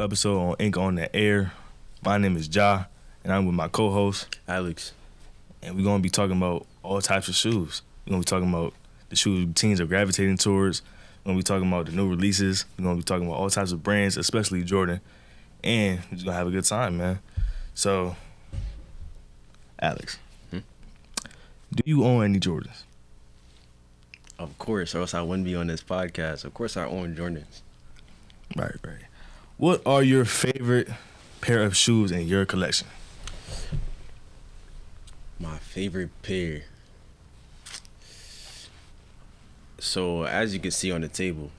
episode on Ink on the Air. My name is Jah, and I'm with my co-host, Alex. And we're going to be talking about all types of shoes. We're going to be talking about the shoes teens are gravitating towards. We're going to be talking about the new releases. We're going to be talking about all types of brands, especially Jordan. And we're just going to have a good time, man. So, Alex, do you own any Jordans? Of course, or else I wouldn't be on this podcast. Of course I own Jordans. Right. What are your favorite pair of shoes in your collection? My favorite pair. So, as you can see on the table,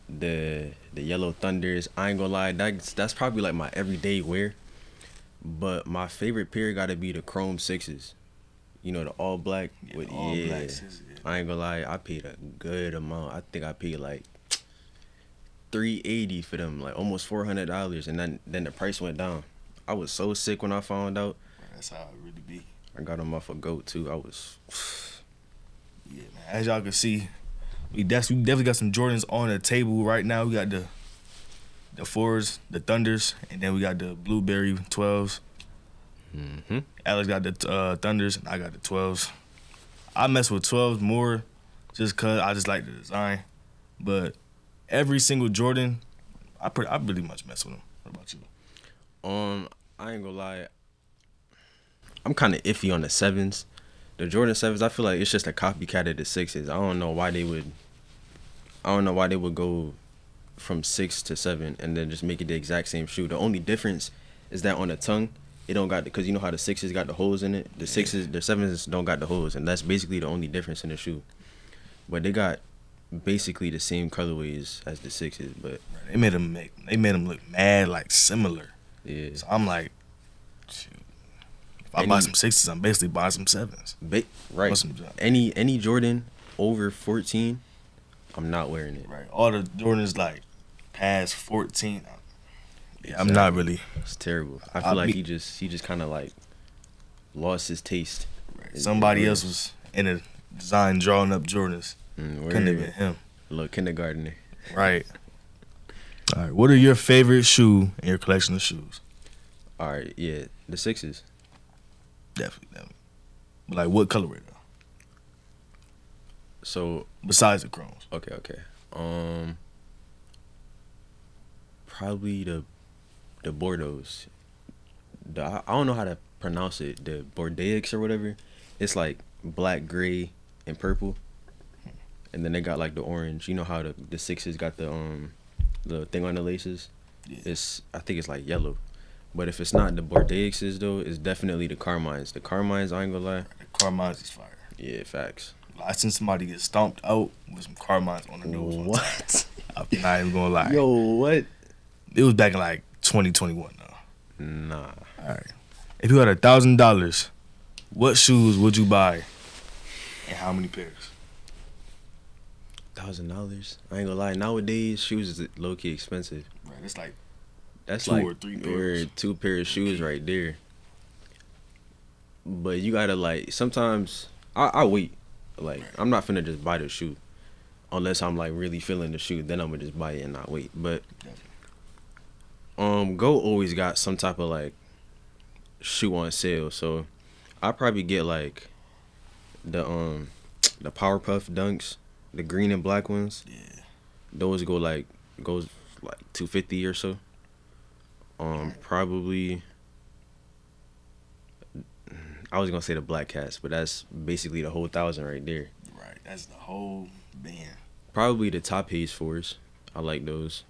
the Yellow Thunders, I ain't gonna lie, that's probably like my everyday wear. But my favorite pair gotta be the Chrome 6s. You know, the all black with all black 6s, yeah. I ain't gonna lie, I paid a good amount. I think I paid like $380 for them, like almost $400, and then the price went down. I was so sick when I found out. That's how it really be. I got them off a goat too. I was yeah, man. As y'all can see, we definitely got some Jordans on the table right now. We got the 4s, the Thunders, and then we got the Blueberry 12s. Alex got the Thunders, and I got the 12s. I mess with 12s more just because I just like the design. But every single Jordan, I pretty much mess with them. What about you? I ain't gonna lie. I'm kind of iffy on the 7s. The Jordan 7s, I feel like it's just a copycat of the 6s. I don't know why they would go from 6 to 7 and then just make it the exact same shoe. The only difference is that on the tongue, it don't got, because you know how the 6s got the holes in it. The 7s don't got the holes, and that's basically the only difference in the shoe. But they got basically the same colorways as the 6s, but they made them look mad like similar. Yeah. So I'm like, shoot. If I buy some 6s, I'm basically buying some 7s. Right. Any Jordan over 14, I'm not wearing it. Right. All the Jordans like past 14. Yeah, Exactly. I'm not really. It's terrible. I feel like he just kind of like lost his taste. Right. Somebody else was in a design drawing up Jordans. Couldn't have been him. A little kindergartner. Right. All right. What are your favorite shoe in your collection of shoes? All right. Yeah, the 6s. Definitely. Like what colorway though? So besides the chromes. Okay. Probably the Bordeaux's. I don't know how to pronounce it. The Bordeaux or whatever. It's like black, gray, and purple. And then they got like the orange. You know how the 6s got the thing on the laces? Yeah. I think it's like yellow. But if it's not the Bordeaux's though, it's definitely the Carmines. The Carmines, I ain't gonna lie. The Carmines is fire. Yeah, facts. I seen somebody get stomped out with some Carmines on the nose. What? I'm not even gonna lie. Yo, what? It was back in like 2021 though. Nah. All right. If you had $1,000, what shoes would you buy, and how many pairs? $1,000. I ain't gonna lie. Nowadays, shoes is low key expensive. Right. It's like that's two like or three pairs. 2 pairs of shoes right there. But you gotta like sometimes I wait. Like I'm not finna just buy the shoe unless I'm like really feeling the shoe. Then I'm gonna just buy it and not wait. But Go always got some type of like shoe on sale. So I probably get like the Powerpuff Dunks, the green and black ones. Yeah. Those goes like $250 or so. Probably I was gonna say the Black Cats, but that's basically the whole 1,000 right there. Right, that's the whole band. Probably the Top Haze 4s. I like those.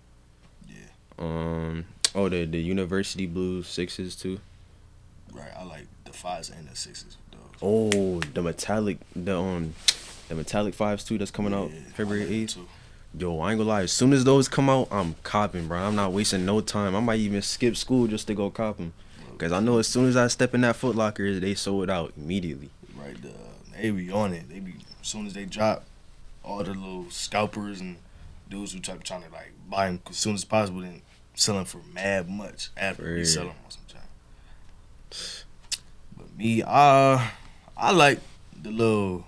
Yeah. The University Blues 6s too. Right, I like the 5s and the 6s with those. Oh, the metallic 5s too. That's coming out February 8th. Yo, I ain't gonna lie. As soon as those come out, I'm copping, bro. I'm not wasting no time. I might even skip school just to go cop them. Because I know as soon as I step in that Foot Locker, they sold out immediately. Right, they be on it. As soon as they drop, all the little scalpers and dudes who trying to like buy them as soon as possible, then sell them for mad much after they sell them or something. But me, I like the little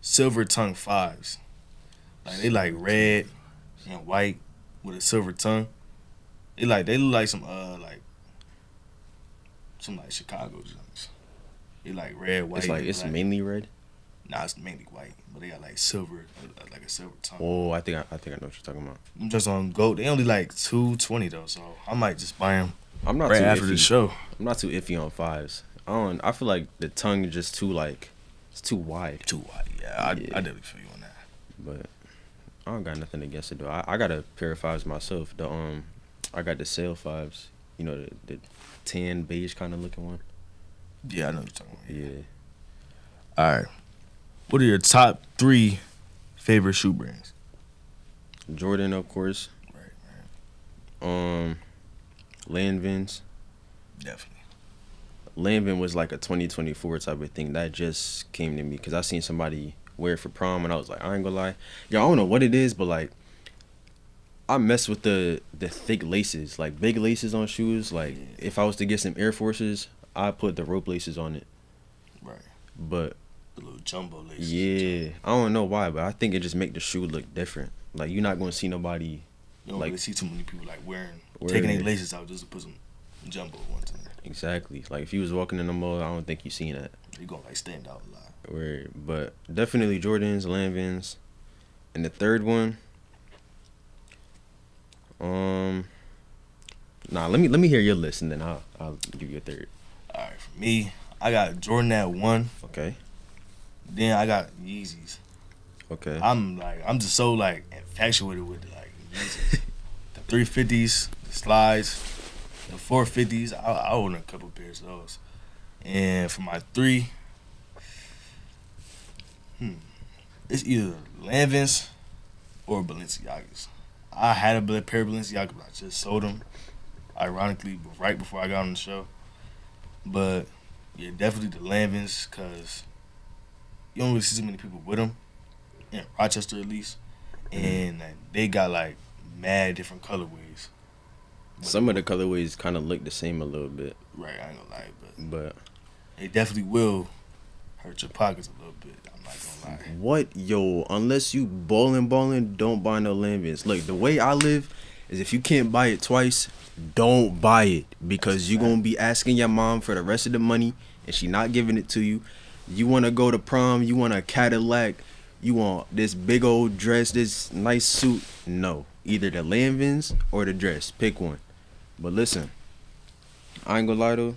silver tongue 5s. Like they like red and white with a silver tongue. They look like some Chicago joints. They like red, white. It's mainly red. Nah, it's mainly white, but they got like silver, like a silver tongue. Oh, I think I know what you're talking about. I'm just on GOAT. They only like $220 though, so I might just buy them. I'm not right too after iffy. the show. I'm not too iffy on 5s. I feel like the tongue is just too it's too wide. Too wide, yeah. I definitely feel you on that. But I don't got nothing against it though. I got a pair of 5s myself. I got the sale 5s. You know the tan beige kind of looking one. Yeah, I know what you're talking about. Yeah. All right. What are your top 3 favorite shoe brands? Jordan, of course. Right. Lanvin's. Definitely. Lanvin was like a 2024 type of thing that just came to me because I seen somebody wear it for prom and I was like, I ain't gonna lie, yo, I don't know what it is, but like I mess with the thick laces, like big laces on shoes. Like if I was to get some Air Forces, I put the rope laces on it. Right. But the little jumbo laces. Yeah, I don't know why, but I think it just make the shoe look different. Like you're not gonna see nobody. You don't like really see too many people like taking their laces out just to put some jumbo ones in there. Exactly. Like if you was walking in the mall, I don't think you seen that. You gonna like stand out a lot. Word. But definitely Jordans, Lanvins, and the third one. Nah, let me hear your list and then I'll give you a third. All right, for me, I got Jordan at 1. Okay. Then I got Yeezys. Okay. I'm just so like infatuated with like Yeezys. The 350s, the slides, the 450s. I own a couple pairs of those. And for my 3, it's either Lanvins or Balenciagas. I had a pair of Balenciagas, but I just sold them, ironically, right before I got on the show. But yeah, definitely the Lanvins, because you don't really see too many people with them, in Rochester at least. And they got like mad different colorways. Some of the colorways kind of look the same a little bit. Right, I ain't gonna lie, but they definitely will hurt your pockets a little bit. I'm not gonna lie. What? Yo, unless you ballin', don't buy no Lanvins. Look, the way I live is if you can't buy it twice, don't buy it. Because you gonna be asking your mom for the rest of the money and she not giving it to you. You wanna go to prom, you want a Cadillac, you want this big old dress, this nice suit. No. Either the Lanvins or the dress. Pick one. But listen, I ain't gonna lie though.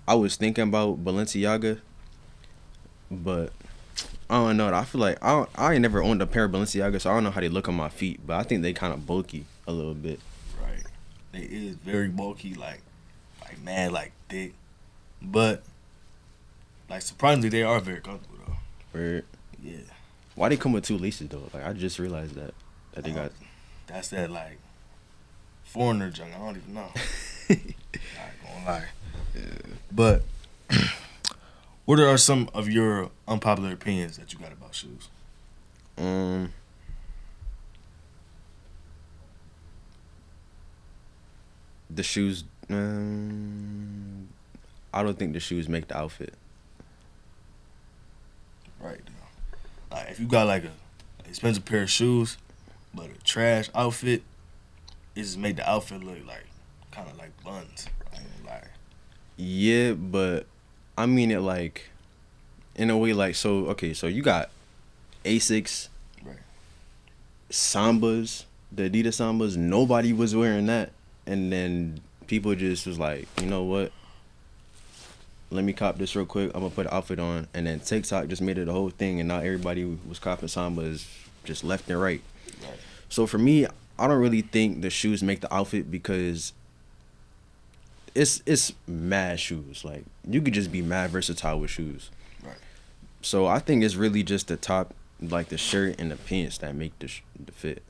I was thinking about Balenciaga, but I don't know. I feel like I ain't never owned a pair of Balenciaga, so I don't know how they look on my feet. But I think they kind of bulky a little bit. Right. They is very bulky, like mad, like thick. But like surprisingly, they are very comfortable though. Weird. Yeah. Why they come with 2 laces though? Like I just realized that they got. That's that like foreigner junk. I don't even know. I ain't gonna lie. Yeah. But what are some of your unpopular opinions that you got about shoes? The shoes. I don't think the shoes make the outfit. Right. Like if you got like a expensive pair of shoes, but a trash outfit, it just make the outfit look like kind of like buns. I ain't gonna lie. Yeah, but I mean it like in a way like so. Okay, so you got Asics, right? Sambas, the Adidas Sambas. Nobody was wearing that, and then people just was like, you know what? Let me cop this real quick. I'm gonna put an outfit on, and then TikTok just made it a whole thing, and now everybody was copping Sambas just left and right. Right. So for me, I don't really think the shoes make the outfit because it's mad shoes. Like you could just be mad versatile with shoes. Right. So I think it's really just the top, like the shirt and the pants that make the fit.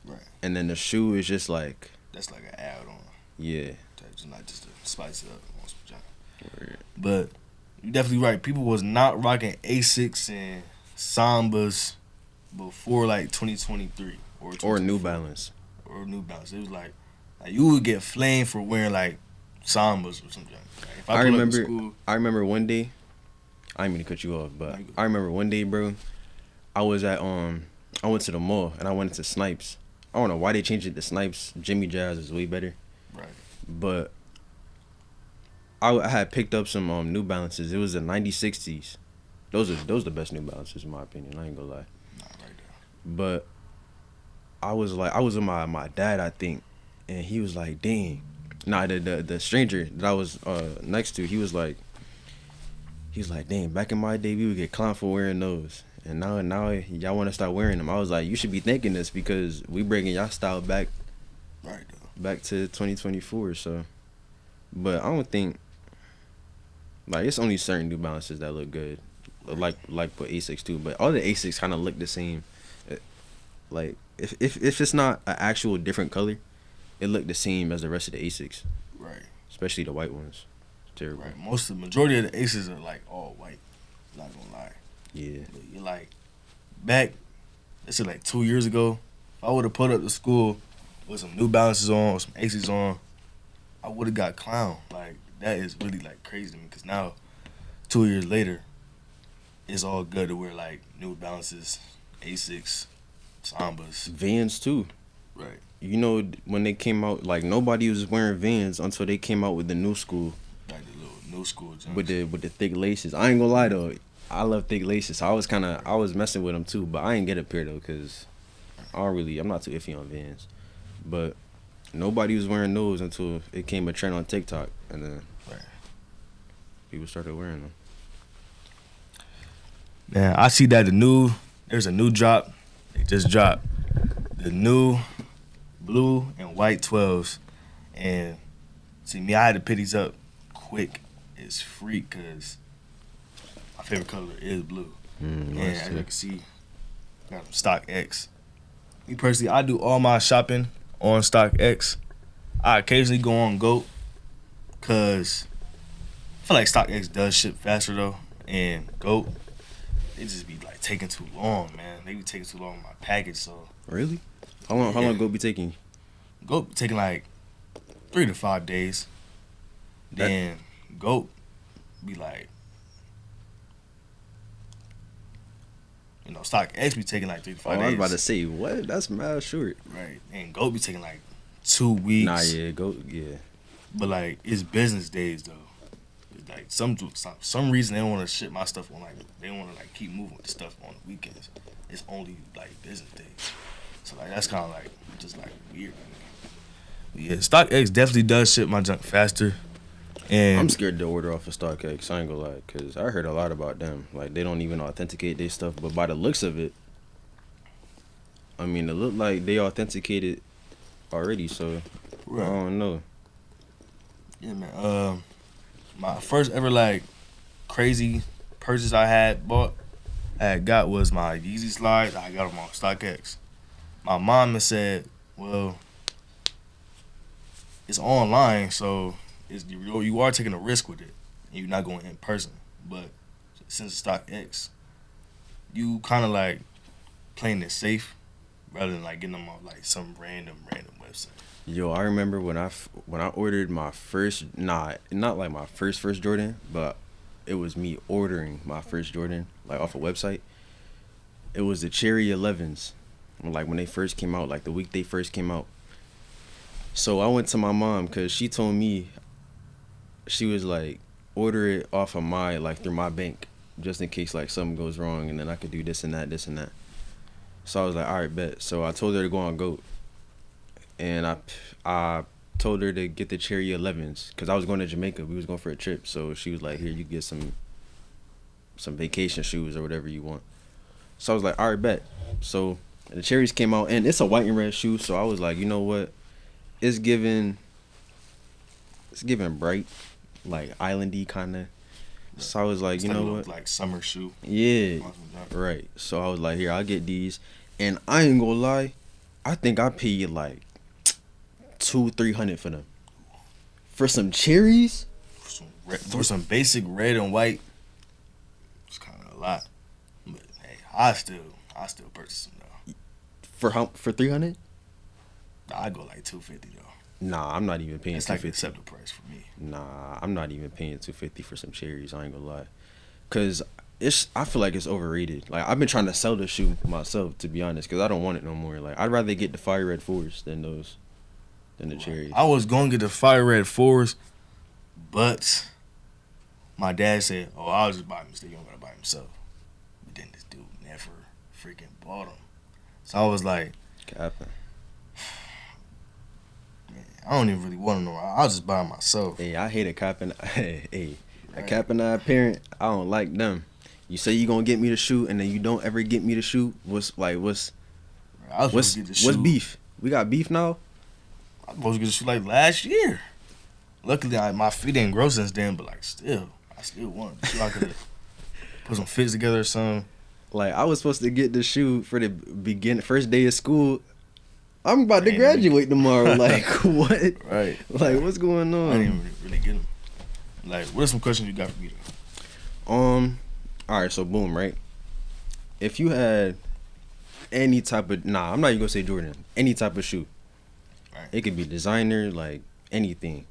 Right. And then the shoe is just like. That's like an add-on. Yeah. That's not just to spice it up. Word. But you're definitely right. People was not rocking Asics and Sambas before like 2023 or New Balance. Or New Balance. It was like you would get flamed for wearing like Sambas or something. Like, if I remember one day. I didn't mean to cut you off, but I remember one day, bro. I was at I went to the mall and I went into Snipes, I don't know why they changed it to Snipes. Jimmy Jazz is way better. Right. But I had picked up some New Balances. It was the 9060s. Those are the best New Balances in my opinion. I ain't gonna lie. Not right there. But I was with my dad, I think, and he was like, "Dang." Nah, the stranger that I was next to, he was like, "Dang, back in my day, we would get clowned for wearing those, and now y'all want to start wearing them." I was like, "You should be thanking this because we bringing y'all style back, Right though. back to 2024." So, but I don't think like it's only certain New Balances that look good, like with Asics too. But all the Asics kind of look the same. Like if it's not an actual different color, it looked the same as the rest of the Asics. Right. Especially the white ones. Terrible. Right. The majority of the Aces are like all white. Not gonna lie. Yeah. But you're like back. This is like 2 years ago. If I would have put up to school with some New Balances on or some Aces on, I would have got clown. Like that is really like crazy to me because now, 2 years later, it's all good to wear like New Balances, Asics, Sambas. Vans too. Right. You know when they came out, like nobody was wearing Vans until they came out with the new school. Like the little new school jumps. With the thick laces. I ain't gonna lie though, I love thick laces. So I was messing with them too, but I ain't get a pair though, cause I'm not too iffy on Vans. But nobody was wearing those until it came a trend on TikTok, and then people started wearing them. Man, I see that there's a new drop. They just dropped the new blue and white 12s, and see me, I had to pick these up quick as freak because my favorite color is blue. And as you can see, got some Stock X. Me personally, I do all my shopping on Stock X. I occasionally go on GOAT because I feel like Stock X does ship faster though, and GOAT, they just be like taking too long, man. They be taking too long on my package, so. Really? How long GOAT be taking? GOAT be taking like 3 to 5 days. Then GOAT be like, Stock X be taking like 3 to 5 days. I was about to say, what? That's mad short. Right. And GOAT be taking like 2 weeks. Nah, yeah, GOAT, yeah. But like, it's business days though. It's like some reason they don't want to ship my stuff on like, they want to like keep moving with the stuff on the weekends. It's only like business days. So like, that's kind of like, just like weird to me. But yeah, Stock X definitely does ship my junk faster. And I'm scared to order off of StockX, I ain't gonna lie, because I heard a lot about them. Like, they don't even authenticate their stuff, but by the looks of it, I mean, it looked like they authenticated already, so I don't know. Yeah, man. My first ever, like, crazy purchase I had got was my Yeezy slides. I got them on StockX. My mom had said, well, it's online, so you are taking a risk with it. And you're not going in person. But since it's StockX, you kind of like playing it safe rather than like getting them on like some random website. Yo, I remember when I ordered my first, not like my first Jordan, but it was me ordering my first Jordan, like off a website. It was the Cherry 11s, like when they first came out, like the week they first came out. So I went to my mom because she told me, she was like, order it off of through my bank, just in case like something goes wrong, and then I could do this and that. So I was like, all right, bet. So I told her to go on GOAT, and I told her to get the Cherry 11s because I was going to Jamaica. We was going for a trip, so she was like, here, you get some vacation shoes or whatever you want. So I was like, all right, bet. So the Cherries came out, and it's a white and red shoe. So I was like, you know what? It's giving bright, like islandy kind of. So I was like, you know what? Like summer shoe. Yeah, right. So I was like, here, I'll get these, and I ain't gonna lie, I think I paid like $200-300 for them. For some cherries. For some basic red and white. It's kind of a lot, but hey, I still purchase them though. For $300? I go like $250 though. Nah, I'm not even paying. It's like an acceptable price for me. Nah, I'm not even paying $250 for some cherries. I ain't gonna lie, cause I feel like it's overrated. Like I've been trying to sell the shoe myself, to be honest, because I don't want it no more. Like I'd rather get the fire red 4s than the cherries. I was gonna get the fire red 4s, but my dad said, "Oh, I'll just buy them. Instead, you don't gotta buy them yourself." But then this dude never freaking bought them. So I was like, Capping. man, I don't even really want them no more. I'll just buy them myself. Hey, I hate a capping. Hey, a capping eye parent. I don't like them. You say you gonna get me the shoe, and then you don't ever get me the shoe. What's beef? We got beef now. I was supposed to get the shoe like last year. Luckily, my feet ain't grow since then, but like I still want it. I could put some fits together or something. Like I was supposed to get the shoe for the first day of school. I'm about to graduate tomorrow. Like what? Right. Like what's going on? I didn't even really get them. Like, what are some questions you got for me though? All right. So boom. Right. If you had any type of I'm not even gonna say Jordan. Any type of shoe. Right. It could be designer, like anything.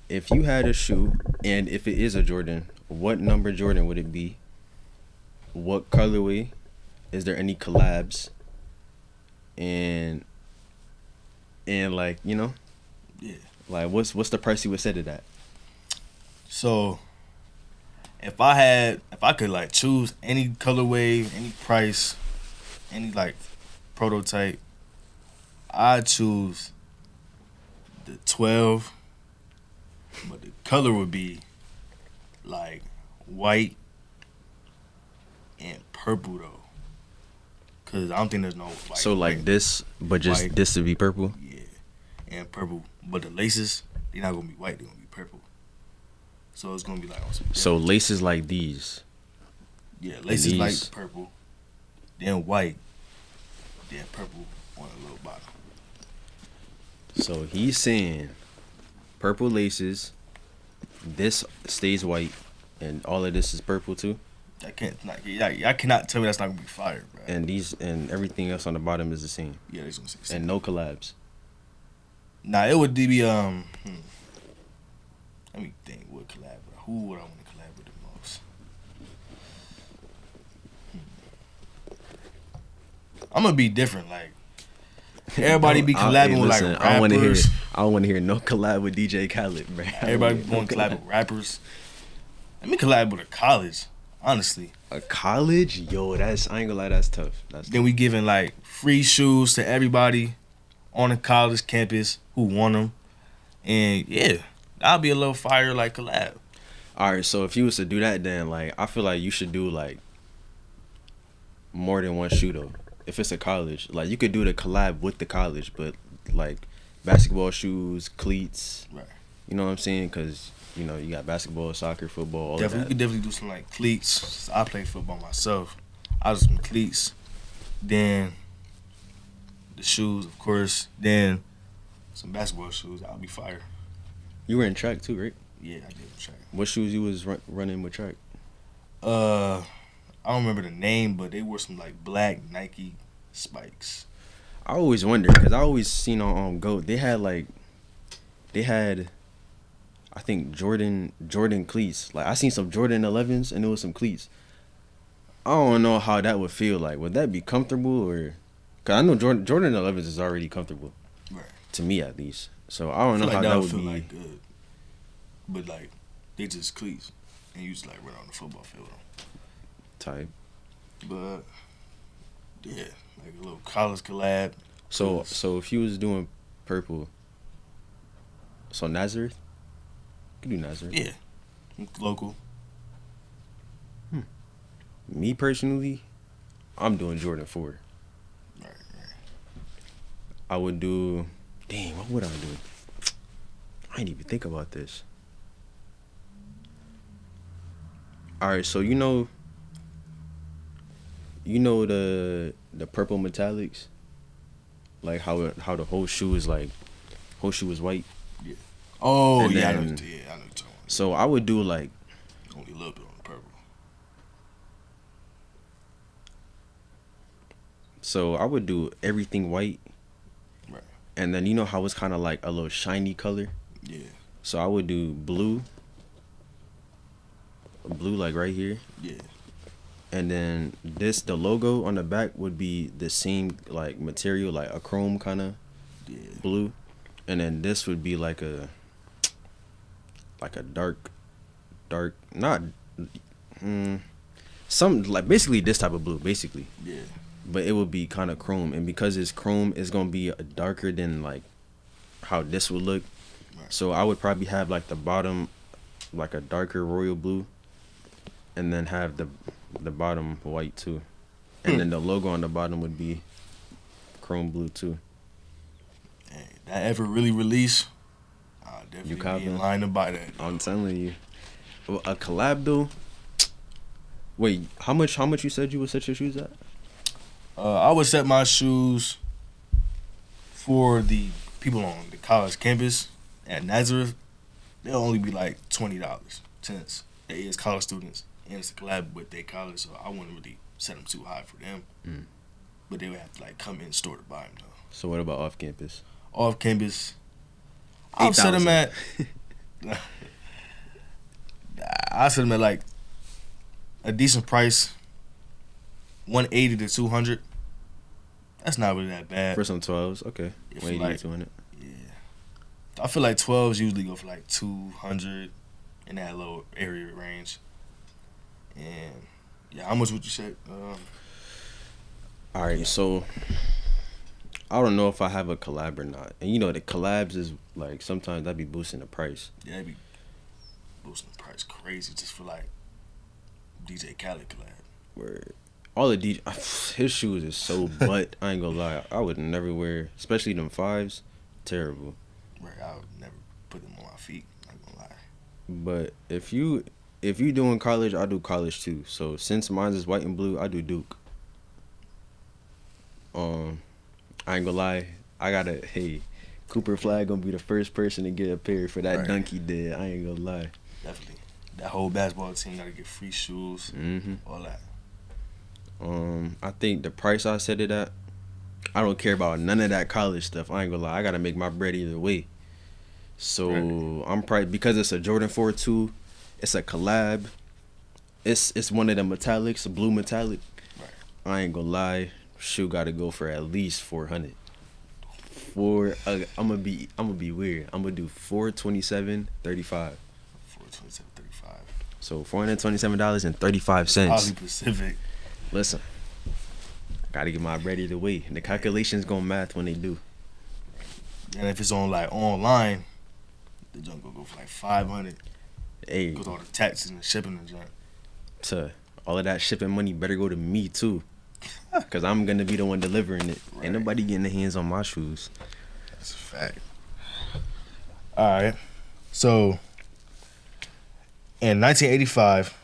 If you had a shoe, and if it is a Jordan, what number Jordan would it be? What colorway? Is there any collabs? And like, you know? Yeah. Like what's the price you would set it at? So if I could like choose any colorway, any price, any like prototype, I'd choose the 12, but the color would be like white and purple though. Cause I don't think there's no like, so like white, this, but just white, this to be purple? Yeah. And purple. But the laces, they're not gonna be white, they're gonna be purple. So it's gonna be like so laces like these. Yeah, laces like purple, then white, then purple on the little bottom. So he's saying purple laces, this stays white, and all of this is purple too. I cannot tell me that's not gonna be fire, bro. And these and everything else on the bottom is the same. Yeah, it's gonna say same. And no collabs. Nah, it would be Let me think. What collab? Who would I want to collab with the most? I'm gonna be different. Like everybody be collabing with like rappers. I want to hear no collab with DJ Khaled, bro. Everybody want to collab with rappers. Let me collab with a college. Honestly, a college, yo, I ain't gonna lie, that's tough. Then we giving like free shoes to everybody on the college campus who want them, and yeah, that'll be a little fire like collab. All right, so if you was to do that, then like I feel like you should do like more than one shoe though. If it's a college, like you could do the collab with the college, but like basketball shoes, cleats, right? You know what I'm saying? Because you know you got basketball, soccer, football, all of that. We could definitely do some like cleats. I play football myself. I'll do some cleats, then the shoes, of course, then some basketball shoes. I'll be fire. You were in track too, right? Yeah, I did track. What shoes you was running with track? I don't remember the name, but they were some like black Nike spikes. I always wondered because I always seen on GOAT they had I think Jordan cleats. Like I seen some Jordan 11s and there was some cleats. I don't know how that would feel like. Would that be comfortable or? Cause I know Jordan 11s is already comfortable, right? To me at least. So I don't know how that would be. Like good. But like they just cleats and you just like run on the football field. Type. But yeah, like a little college collab. So if you was doing purple, so Nazareth, you could do Nazareth. Yeah, local. Me personally, I'm doing Jordan 4. Right. I would do. Dang, what would I do? I didn't even think about this. All right, so you know the purple metallics, like how the whole shoe is white. Yeah. Oh and yeah, then, I know what you're talking about. So I would do like only a little bit on the purple. So I would do everything white. Right. And then you know how it's kind of like a little shiny color. Yeah. So I would do blue like right here. Yeah. And then the logo on the back would be the same like material, like a chrome kind of blue. And then this would be like a dark, not some like basically this type of blue, basically. Yeah. But it would be kind of chrome, and because it's chrome, it's gonna be darker than like how this would look. Right. So I would probably have like the bottom, like a darker royal blue, and then have the bottom white too, and then the logo on the bottom would be chrome blue too. Hey, that ever really release? I'll definitely be in line to buy that. I'm telling you, a collab though. Wait, how much you said you would set your shoes at? I would set my shoes for the people on the college campus at Nazareth. They'll only be like $20 since they is college students and it's a collab with their college, so I wouldn't really set them too high for them. But they would have to like come in store to buy them though. So what about off campus? Off campus, I'll set them at. I set them at like a decent price, 180 to 200. That's not really that bad. For some 12s, okay. 180 like, to 200. Yeah. I feel like 12s usually go for like 200 in that low area range. And yeah, how much would you say? All right, so I don't know if I have a collab or not. And you know, the collabs is like sometimes that be boosting the price. Yeah, that be boosting the price crazy just for like DJ Khaled collab. Where all the DJ, his shoes is so butt. I ain't gonna lie. I would never wear, especially them 5s. Terrible. Right, I would never put them on my feet. I'm not gonna lie. But if you doing college, I do college too. So since mine is white and blue, I do Duke. I ain't gonna lie. Hey, Cooper Flag gonna be the first person to get a pair for that dunk he did. I ain't gonna lie. Definitely. That whole basketball team gotta get free shoes. All that. I think the price I set it at, I don't care about none of that college stuff. I ain't gonna lie. I gotta make my bread either way. So I'm probably, because it's a Jordan 4 2, it's a collab. It's one of the metallics, a blue metallic. Right. I ain't gonna lie. Shoe gotta go for at least 400. I'm gonna be weird. I'm gonna do $427.35. $427.35. So $427.35. Oddly Pacific. Listen, gotta get my bread either way. And the calculations gonna math when they do. And if it's on like online, the junk gonna go for like 500. Hey, with all the taxes and shipping and junk. So all of that shipping money better go to me too, cause I'm gonna be the one delivering it. Right. Ain't nobody getting their hands on my shoes. That's a fact. All right, so in 1985,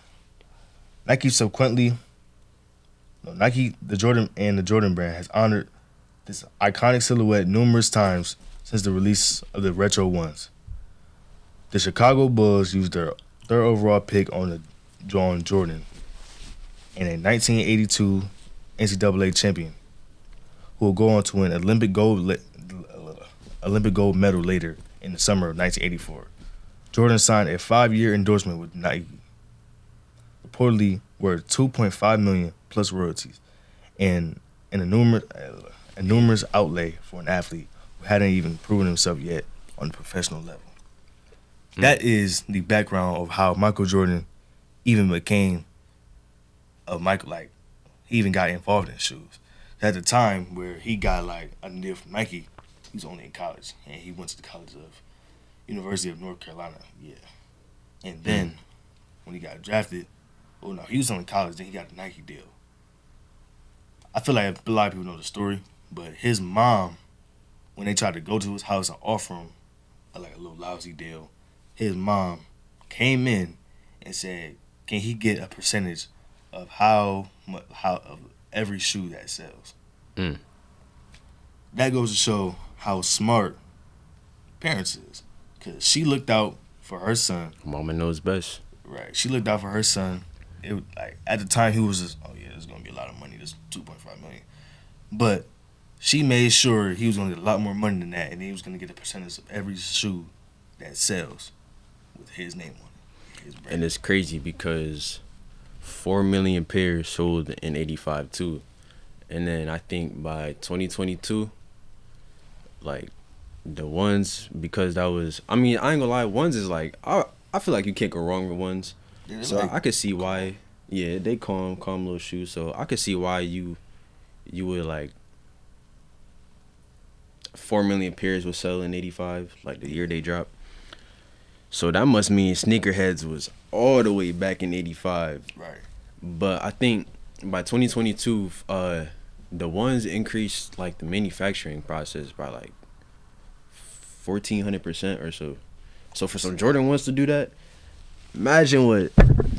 the Jordan brand has honored this iconic silhouette numerous times since the release of the retro ones. The Chicago Bulls used their third overall pick on Jordan, and a 1982 NCAA champion, who will go on to win Olympic gold medal later in the summer of 1984. Jordan signed a 5-year endorsement with Nike, reportedly worth $2.5 million plus royalties, and a numerous outlay for an athlete who hadn't even proven himself yet on the professional level. That is the background of how Michael Jordan even became he even got involved in shoes. At the time where he got like a deal from Nike, he was only in college, and he went to the college of University of North Carolina. Yeah, and then when he got drafted, he was only in college. Then he got the Nike deal. I feel like a lot of people know the story, but his mom, when they tried to go to his house and offer him a little lousy deal, his mom came in and said, "Can he get a percentage of how of every shoe that sells?" That goes to show how smart parents is, because she looked out for her son. Mama knows best. Right, she looked out for her son. It at the time he was just, there's gonna be a lot of money. This $2.5 million, but she made sure he was gonna get a lot more money than that, and he was gonna get a percentage of every shoe that sells with his name on it, his brand. And it's crazy because 4 million pairs sold in 85 too. And then I think by 2022, like the ones, because that was, I mean, I ain't gonna lie, ones is like, I feel like you can't go wrong with ones. Yeah, so like, I could see why, yeah, they calm little shoes. So I could see why you would like 4 million pairs would sell in 85, like the year they dropped. So that must mean sneakerheads was all the way back in 85. Right. But I think by 2022, the ones increased like the manufacturing process by like 1,400% or so. So for some Jordan 1s to do that, imagine what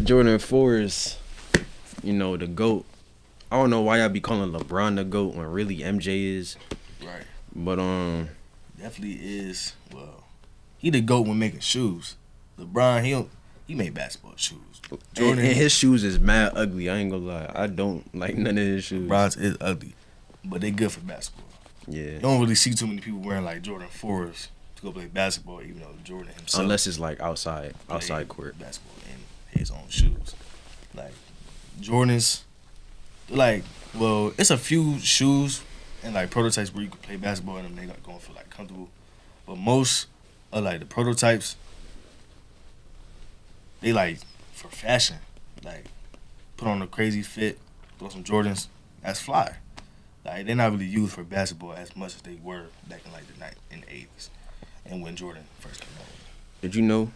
Jordan 4s, you know, the GOAT. I don't know why y'all be calling LeBron the GOAT when really MJ is. Right. But definitely is. Well, he the GOAT when making shoes. LeBron, he made basketball shoes. Jordan, and his shoes is mad ugly. I ain't gonna lie. I don't like none of his shoes. LeBron's is ugly, but they good for basketball. Yeah. You don't really see too many people wearing like Jordan 4s to go play basketball, even though Jordan himself. Unless it's like outside court. Basketball in his own shoes. Like Jordans, like, well, it's a few shoes and like prototypes where you can play basketball in them. They not going for like comfortable, but most of like the prototypes, they like for fashion. Like put on a crazy fit, throw some Jordans. That's fly. Like they're not really used for basketball as much as they were back in like in the 80s and when Jordan first came out. Did you know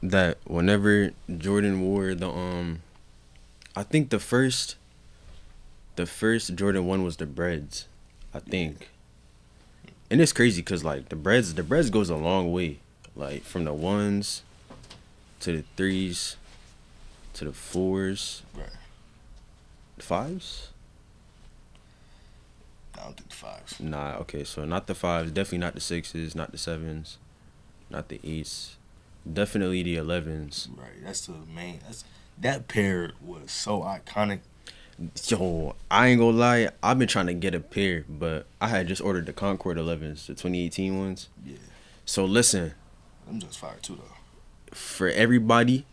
that whenever Jordan wore the I think the first Jordan 1 was the Breads, I think. And it's crazy because like the Breads goes a long way, like from the 1s to the 3s to the 4s, right? 5s. I don't think the 5s. Nah, okay, so not the 5s, definitely not the 6s, not the 7s, not the 8s, definitely the 11s. Right, that's the main. That pair was so iconic. Yo, I ain't gonna lie, I've been trying to get a pair, but I had just ordered the Concord 11s, the 2018 ones. Yeah. So listen. I'm just fire too though. For everybody,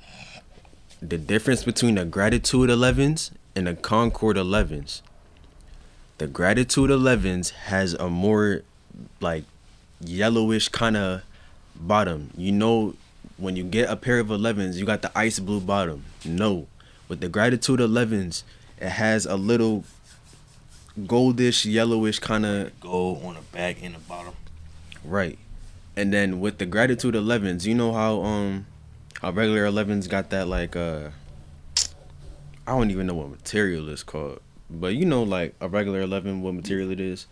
the difference between the Gratitude 11s and the Concord 11s. The Gratitude 11s has a more like yellowish kind of bottom. You know, when you get a pair of 11s, you got the ice blue bottom. No, with the Gratitude 11s, it has a little goldish, yellowish kind of gold on the back and the bottom. Right. And then with the Gratitude 11s, you know how regular 11s got that like I don't even know what material it's called. But you know, like a regular 11, what material it is.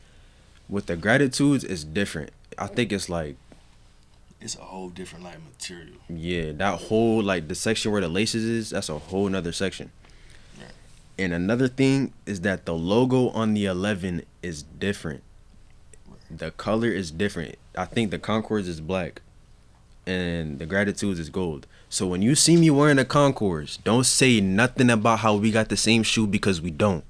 With the Gratitudes, it's different. I think it's like, it's a whole different like material. Yeah, that whole like the section where the laces is, that's a whole nother section. Right. And another thing is that the logo on the 11 is different. Right. The color is different. I think the Concords is black, and the Gratitudes is gold. So when you see me wearing the Concords, don't say nothing about how we got the same shoe because we don't.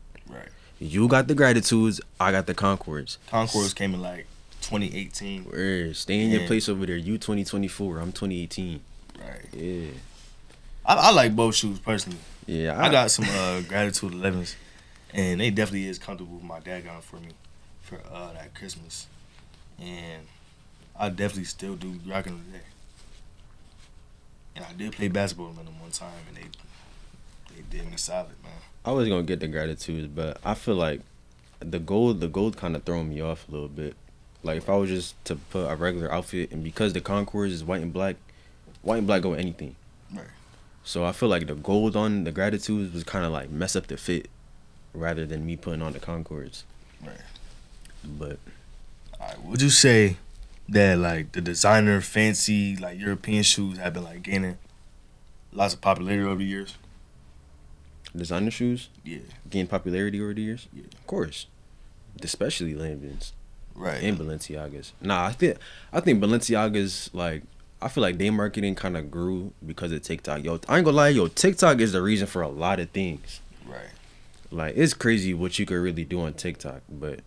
You got the Gratitudes, I got the Concords. Concords came in like 2018. Stay in your place over there. You 2024, I'm 2018. Right. Yeah. I like both shoes personally. Yeah. I got some Gratitude 11s, and they definitely is comfortable. My dad got them for me for that Christmas, and I definitely still do rocking them today. And I did play basketball with them one time, and they did me solid, man. I was gonna get the Gratitudes, but I feel like the gold kind of throwing me off a little bit. Like if I was just to put a regular outfit, and because the Concords is white and black go with anything. Right. So I feel like the gold on the Gratitudes was kind of like mess up the fit, rather than me putting on the Concords. Right. But. Alright, would you say that like the designer fancy like European shoes have been like gaining lots of popularity over the years? Designer shoes? Yeah. Gain popularity over the years? Yeah. Of course. Especially Lambins. Right. And Balenciagas. Nah, I think Balenciagas, like, I feel like their marketing kind of grew because of TikTok. Yo, I ain't gonna lie, TikTok is the reason for a lot of things. Right. Like, it's crazy what you could really do on TikTok, but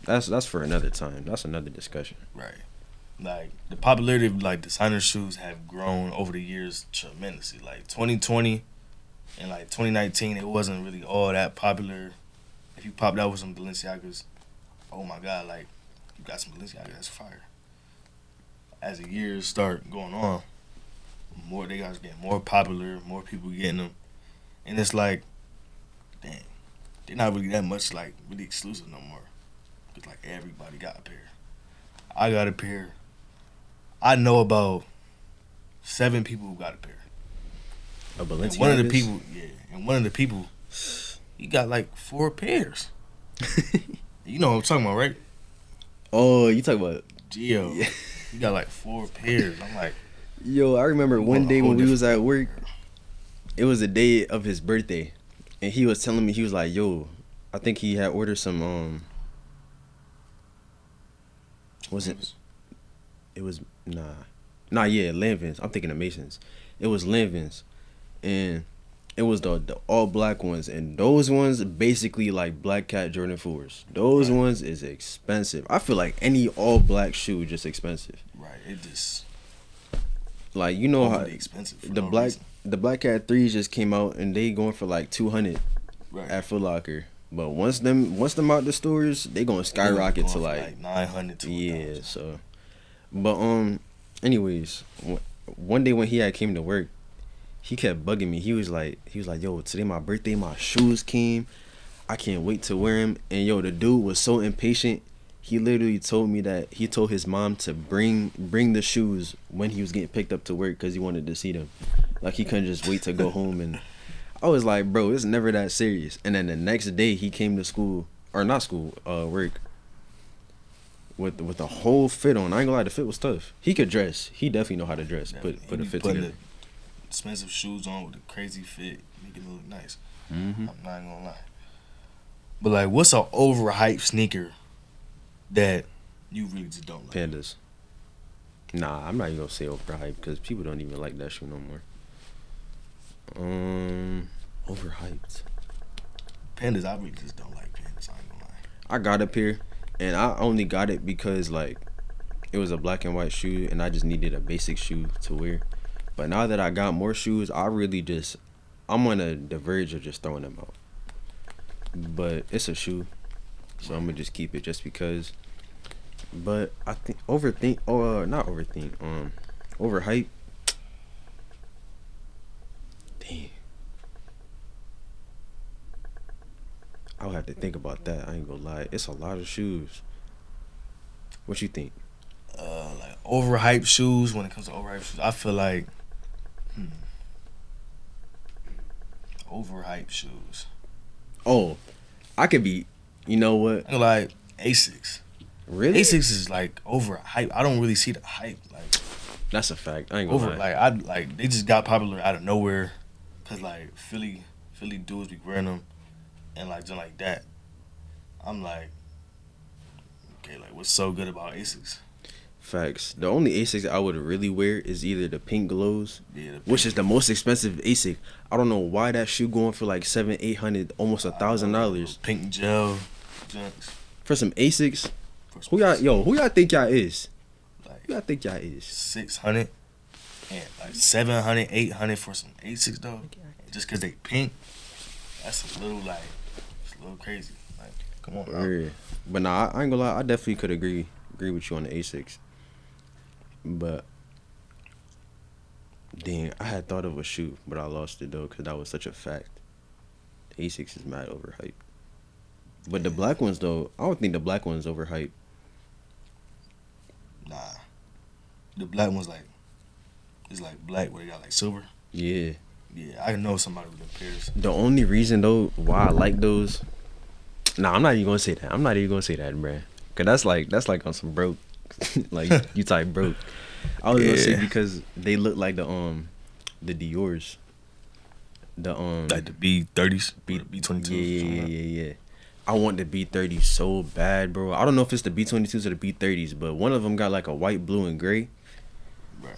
that's for another time. That's another discussion. Right. Like, the popularity of, like, designer shoes have grown over the years tremendously. Like, 2020... in like 2019, it wasn't really all that popular. If you popped out with some Balenciagas, oh my God, like, you got some Balenciagas, that's fire. As the years start going on, they guys getting more popular, more people getting them. And it's like, dang, they're not really that much, like, really exclusive no more. Because, like, everybody got a pair. I got a pair. I know about 7 people who got a pair. A Balenciagas? And one of the people, he got like 4 pairs. You know what I'm talking about, right? Oh, you talking about Gio. Yeah. He got like 4 pairs. I'm like, yo, I remember one day when we was at work, it was the day of his birthday, and he was telling me, he was like, yo, I think he had ordered some, Lanvin's. I'm thinking of Masons. It was Lanvin's, and it was the all black ones, and those ones basically like Black Cat Jordan 4s. Those ones is expensive. I feel like any all black shoe just expensive. Right, it just like, you know how expensive for the Black Cat 3s just came out and they going for like 200 at Foot Locker. But once them out the stores, they gonna skyrocket to like 900 to 1,000. Yeah, so. But anyways, one day when he had came to work, he kept bugging me. He was like, yo, today my birthday, my shoes came. I can't wait to wear them. And yo, the dude was so impatient. He literally told me that he told his mom to bring the shoes when he was getting picked up to work because he wanted to see them. Like, he couldn't just wait to go home. And I was like, bro, it's never that serious. And then the next day he came to school, or not school, work, with a whole fit on. I ain't gonna lie, the fit was tough. He could dress. He definitely know how to dress. Put a fit together. Expensive shoes on with a crazy fit, make it look nice. Mm-hmm. I'm not gonna lie. But like, what's an overhyped sneaker that you really just don't like? Pandas. Nah, I'm not even gonna say overhyped because people don't even like that shoe no more. Overhyped. Pandas, I really just don't like Pandas. I ain't gonna lie. I got a pair, and I only got it because like it was a black and white shoe, and I just needed a basic shoe to wear. But now that I got more shoes, I'm on the verge of just throwing them out. But it's a shoe, so I'm gonna just keep it just because. But I think overhype. Damn. I'll have to think about that. I ain't gonna lie. It's a lot of shoes. What you think? Like overhyped shoes. When it comes to overhyped shoes, I feel like overhyped shoes. Oh, I could be. You know what? I like Asics. Really? Asics is like overhyped. I don't really see the hype. Like, that's a fact. I ain't gonna lie. Like they just got popular out of nowhere, cause like Philly dudes be wearing them, and like just like that. I'm like, okay, like what's so good about Asics? Facts. The only Asics I would really wear is either the pink glows, which is the most expensive Asic. I don't know why that shoe going for like $700-800, almost $1,000. Pink gel junks. For some Asics. Who y'all think y'all is? Like, who y'all think y'all is? 600 and like 700, 800 for some Asics though. Just cause they pink. That's a little crazy. Like, come on, bro. But nah, I ain't gonna lie. I definitely could agree with you on the Asics. But dang, I had thought of a shoe, but I lost it though, cause that was such a fact. The Asics is mad overhyped. But the black ones though, I don't think the black one's overhyped. Nah, the black one's like, it's like black where they got like silver. Yeah. Yeah, I know somebody with the pairs. The only reason though why I like those, nah, I'm not even gonna say that. I'm not even gonna say that, bruh. Cause that's like on some broke, like you type broke. I was gonna say because they look like the Dior's, like the B30s, B22s. Yeah. I want the B30 so bad, bro. I don't know if it's the B22s or the B30s, but one of them got like a white, blue, and gray. Right.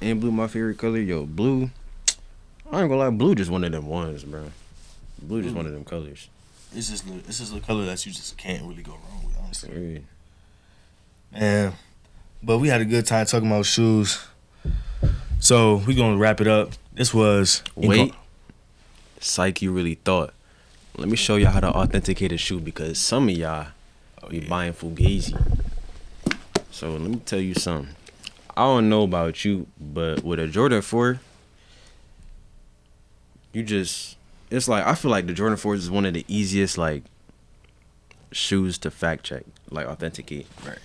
And blue, my favorite color. Yo, blue. I ain't gonna lie, blue just one of them ones, bro. Blue just one of them colors. It's just the color that you just can't really go wrong with, honestly. Right. Man, but we had a good time talking about shoes. So we gonna wrap it up. This was Wait. Psych, you really thought. Let me show y'all how to authenticate a shoe because some of y'all be buying Fugazi. So let me tell you something. I don't know about you, but with a Jordan 4, it's like, I feel like the Jordan 4 is one of the easiest, like, shoes to fact check, like, authenticate. Right.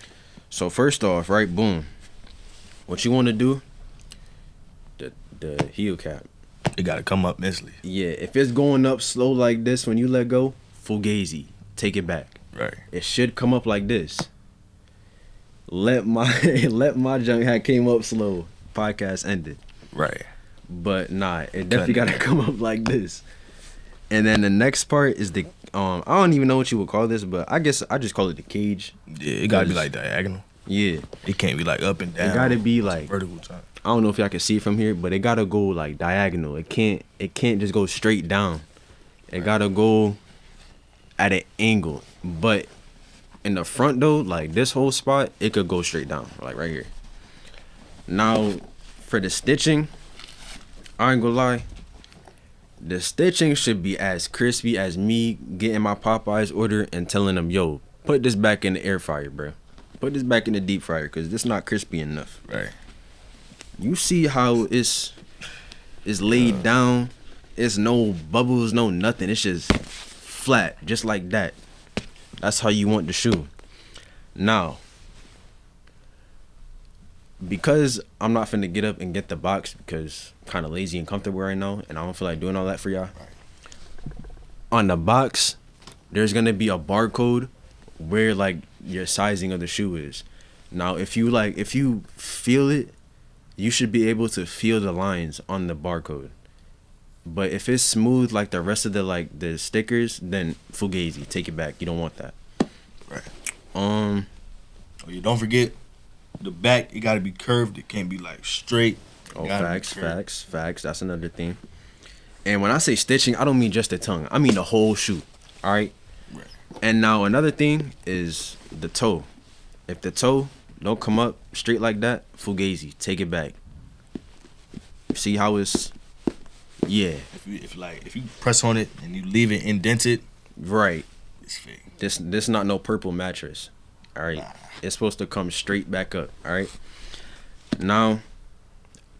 So first off, right, boom. What you want to do, the heel cap. It got to come up mentally. Yeah, if it's going up slow like this when you let go, Fugazi, take it back. Right. It should come up like this. Let my junk hat came up slow. Podcast ended. Right. But nah, it definitely gotta come up like this. And then the next part is the I don't even know what you would call this, but I guess I just call it the cage. Yeah, it gotta be like diagonal. Yeah. It can't be like up and down. It gotta be like vertical time. I don't know if y'all can see it from here, but it gotta go like diagonal. It can't just go straight down. It gotta go at an angle. But in the front though, like this whole spot, it could go straight down, like right here. Now, for the stitching, I ain't gonna lie. The stitching should be as crispy as me getting my Popeyes order and telling them, yo, put this back in the air fryer, bro. Put this back in the deep fryer, because this not crispy enough. Right. You see how it's laid down. It's no bubbles, no nothing. It's just flat, just like that. That's how you want the shoe. Now, because I'm not finna get up and get the box because I'm kind of lazy and comfortable right now, and I don't feel like doing all that for y'all. On the box, there's gonna be a barcode where like your sizing of the shoe is. Now, if you feel it, you should be able to feel the lines on the barcode. But if it's smooth like the rest of the stickers, then Fugazi, take it back. You don't want that. Right. Oh, you don't forget the back. It gotta be curved. It can't be like straight. Oh, facts. That's another thing. And when I say stitching, I don't mean just the tongue. I mean the whole shoe. All right. Right. And now another thing is the toe. If the toe don't come up straight like that, Fugazi, take it back. See how it's. Yeah. If you press on it and you leave it indented, right. It's fake. This not no purple mattress. All right. Nah. It's supposed to come straight back up. All right. Now,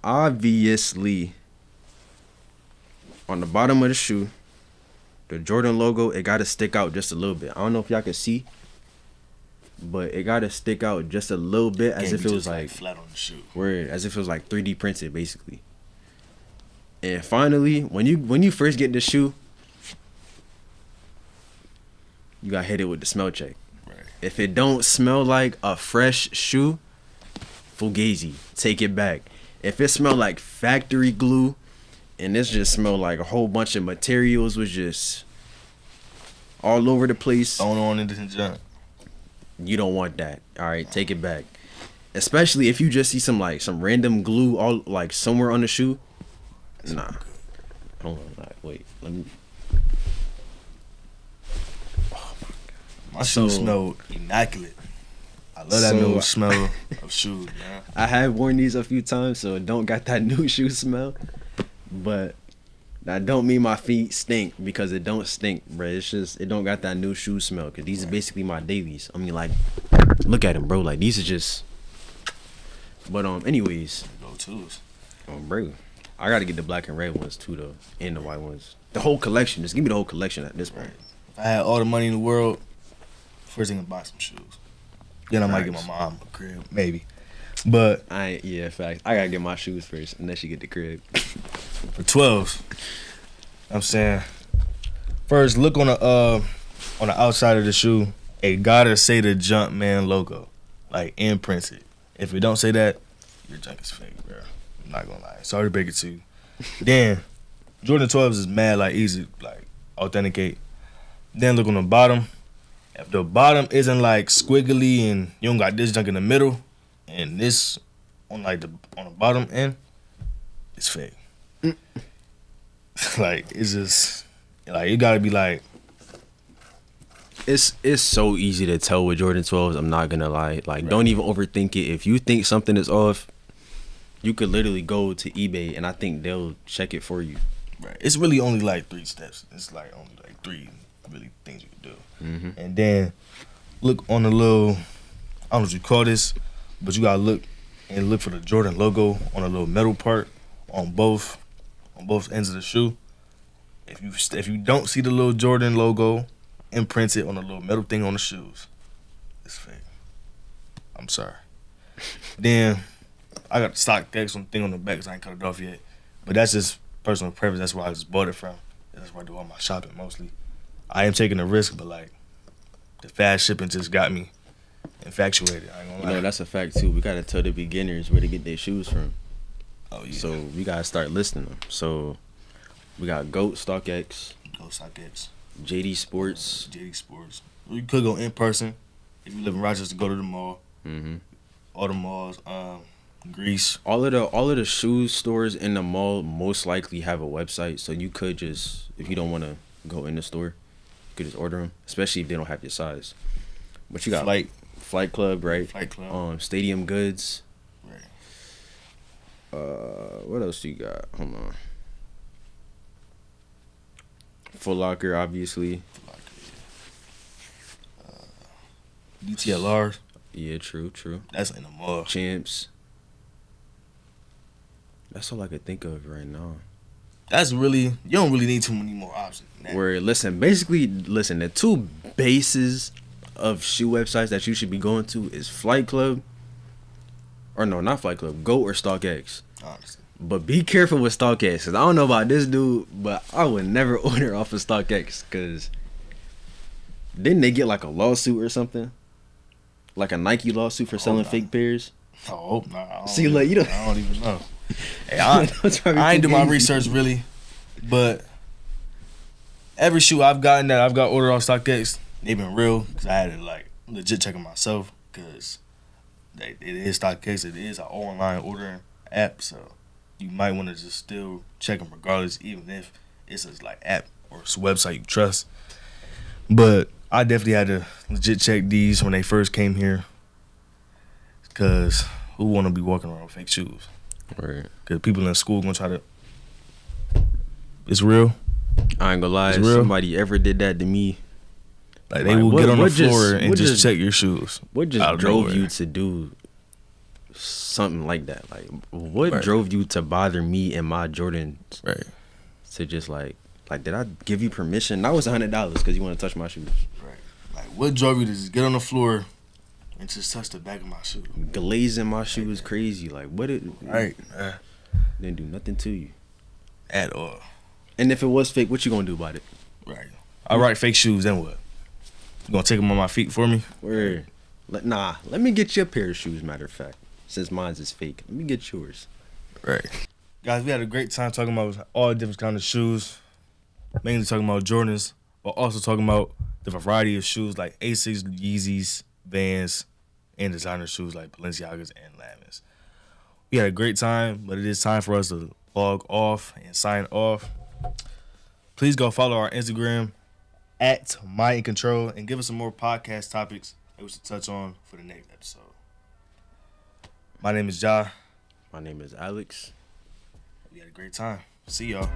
obviously, on the bottom of the shoe, the Jordan logo, it gotta stick out just a little bit. I don't know if y'all can see, but it gotta stick out just a little bit, as if it was like flat on the shoe. Weird, as if it was like 3D printed, basically. And finally, when you first get the shoe, you gotta hit it with the smell check. Right. If it don't smell like a fresh shoe, Fugazi, take it back. If it smell like factory glue, and this just smell like a whole bunch of materials was just all over the place, thrown on into the junk, you don't want that. All right, take it back. Especially if you just see some random glue all like somewhere on the shoe. Nah. Hold on. Wait. Let me. Oh my God. My shoes smell immaculate. I love that new smell of shoes, man. I have worn these a few times, so it don't got that new shoe smell. But that don't mean my feet stink, because it don't stink, bro. It's just it don't got that new shoe smell, because these are basically my dailies. I mean, like, look at them, bro. Like, these are just. But anyways. Go-tos. Bro. I gotta get the black and red ones too, though, and the white ones. The whole collection. Just give me the whole collection at this point. If I had all the money in the world, first thing I'd buy some shoes. Then I might get my mom a crib, maybe. But facts. I gotta get my shoes first, and then she get the crib. For 12s, I'm saying, first look on the outside of the shoe. It gotta say the Jumpman logo, like imprinted. If it don't say that, your junk is fake, bro. I'm not gonna lie. Sorry to break it to you. Then Jordan 12s is mad like easy, like authenticate. Then look on the bottom. If the bottom isn't like squiggly and you don't got this junk in the middle and this on the bottom end, it's fake. Like it's just like it gotta be like. It's so easy to tell with Jordan 12s. I'm not gonna lie. Like, Don't even overthink it. If you think something is off, you could literally go to eBay and I think they'll check it for you. Right. It's really only like 3 steps. It's like only like 3 really things you can do. Mm-hmm. And then look on the little, I don't know what you call this, but you gotta look for the Jordan logo on a little metal part on both ends of the shoe. If you don't see the little Jordan logo imprinted on a little metal thing on the shoes, it's fake. I'm sorry. Then I got the StockX thing on the back because I ain't cut it off yet. But that's just personal preference. That's where I just bought it from. That's where I do all my shopping mostly. I am taking a risk, but like the fast shipping just got me infatuated. I ain't gonna lie. You know, that's a fact too. We gotta tell the beginners where to get their shoes from. Oh yeah. So we gotta start listing them. So we got GOAT StockX, JD Sports. JD Sports. You could go in person if you live in Rochester. Go to the mall. Mm-hmm. All the malls. Greece. All of the shoe stores in the mall most likely have a website, so you could just, if you don't want to go in the store, you could just order them, especially if they don't have your size. But you got Flight Club, right? Flight Club. Stadium Goods. Right. What else you got? Hold on. Foot Locker, obviously. DTLR. Yeah, true. That's in the mall. Champs. That's all I could think of right now. That's really, you don't really need too many more options than that. Where, listen, the 2 bases of shoe websites that you should be going to is Flight Club, or no, not Flight Club, GOAT or StockX. Honestly. But be careful with StockX, because I don't know about this dude, but I would never order off of StockX, because didn't they get like a lawsuit or something? Like a Nike lawsuit for selling fake pairs? Oh, nah. See, like, you don't... I don't even know. Hey, I ain't do my research really, but every shoe I've gotten that I've got ordered off StockX, they've been real, because I had to like legit check them myself, because it is StockX, it is an online ordering app, so you might want to just still check them regardless, even if it's a like app or website you trust. But I definitely had to legit check these when they first came here, because who want to be walking around with fake shoes? Right. Because people in school gonna try to. It's real. I ain't gonna lie. If somebody ever did that to me, like they will get on the floor and just check your shoes. What just drove you to do something like that? Like, what drove you to bother me and my Jordans? Right. To just like, did I give you permission? That was $100 because you want to touch my shoes. Right. Like, what drove you to just get on the floor and just touch the back of my shoe? Glazing my shoe is crazy. Like, what it... Right. Didn't do nothing to you. At all. And if it was fake, what you gonna do about it? Right. I write fake shoes, then what? You gonna take them on my feet for me? Word. Let me get you a pair of shoes, matter of fact. Since mine's is fake. Let me get yours. Right. Guys, we had a great time talking about all different kinds of shoes. Mainly talking about Jordans, but also talking about the variety of shoes like Asics, Yeezys, Vans, and designer shoes like Balenciagas and Lavins. We had a great time, but it is time for us to log off and sign off. Please go follow our Instagram at My In Control and give us some more podcast topics that we should touch on for the next episode. My name is Jah. My name is Alex. We had a great time. See y'all.